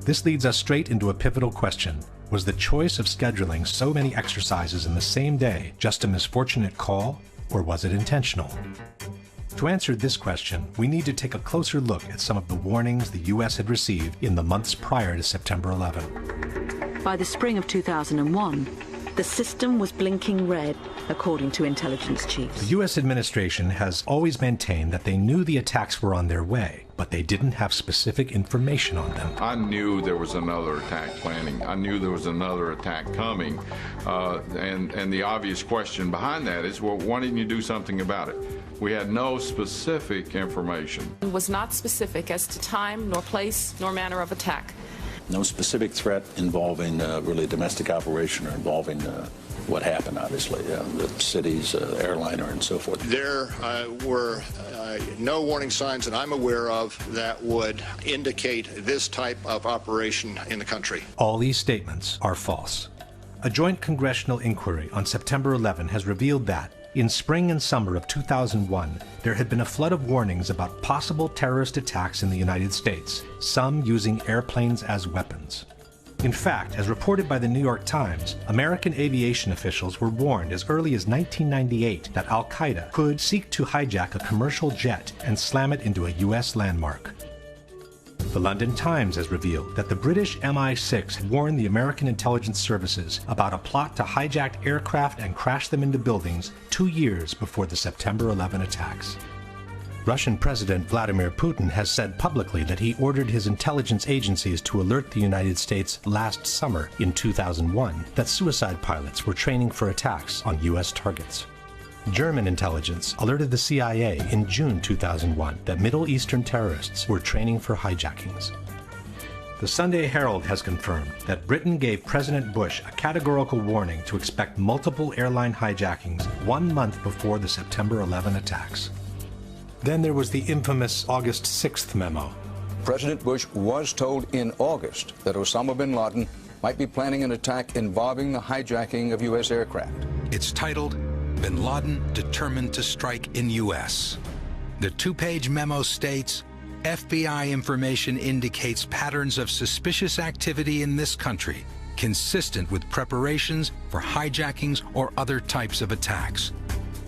This leads us straight into a pivotal question. Was the choice of scheduling so many exercises in the same day just a misfortunate call, or was it intentional? To answer this question, we need to take a closer look at some of the warnings the U.S. had received in the months prior to September 11. By the spring of 2001, the system was blinking red, according to intelligence chiefs. The U.S. administration has always maintained that they knew the attacks were on their way, but they didn't have specific information on them. I knew there was another attack planning. I knew there was another attack coming. And the obvious question behind that is, well, why didn't you do something about it? We had no specific information. It was not specific as to time, nor place, nor manner of attack. No specific threat involving really a domestic operation or involving what happened, obviously, the city's airliner and so forth. There were no warning signs that I'm aware of that would indicate this type of operation in the country. All these statements are false. A joint congressional inquiry on September 11 has revealed that, in spring and summer of 2001, there had been a flood of warnings about possible terrorist attacks in the United States, some using airplanes as weapons. In fact, as reported by the New York Times, American aviation officials were warned as early as 1998 that Al-Qaeda could seek to hijack a commercial jet and slam it into a U.S. landmark. The London Times has revealed that the British MI6 had warned the American intelligence services about a plot to hijack aircraft and crash them into buildings 2 years before the September 11 attacks. Russian President Vladimir Putin has said publicly that he ordered his intelligence agencies to alert the United States last summer in 2001 that suicide pilots were training for attacks on U.S. targets. German intelligence alerted the CIA in June 2001 that Middle Eastern terrorists were training for hijackings. The Sunday Herald has confirmed that Britain gave President Bush a categorical warning to expect multiple airline hijackings 1 month before the September 11 attacks. Then there was the infamous August 6th memo. President Bush was told in August that Osama bin Laden might be planning an attack involving the hijacking of U.S. aircraft. It's titled, Bin Laden Determined to Strike in U.S. The 2-page memo states, FBI information indicates patterns of suspicious activity in this country, consistent with preparations for hijackings or other types of attacks.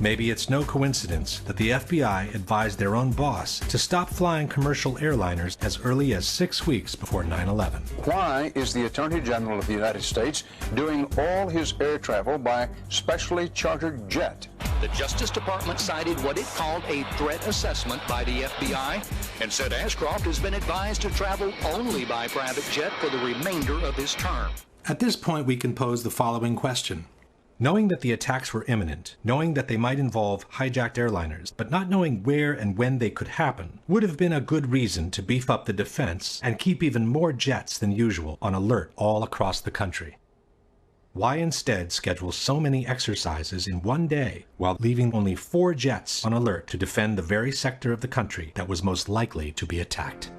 Maybe it's no coincidence that the FBI advised their own boss to stop flying commercial airliners as early as 6 weeks before 9/11. Why is the Attorney General of the United States doing all his air travel by specially chartered jet? The Justice Department cited what it called a threat assessment by the FBI and said Ashcroft has been advised to travel only by private jet for the remainder of his term. At this point, we can pose the following question. Knowing that the attacks were imminent, knowing that they might involve hijacked airliners, but not knowing where and when they could happen, would have been a good reason to beef up the defense and keep even more jets than usual on alert all across the country. Why instead schedule so many exercises in one day while leaving only 4 jets on alert to defend the very sector of the country that was most likely to be attacked?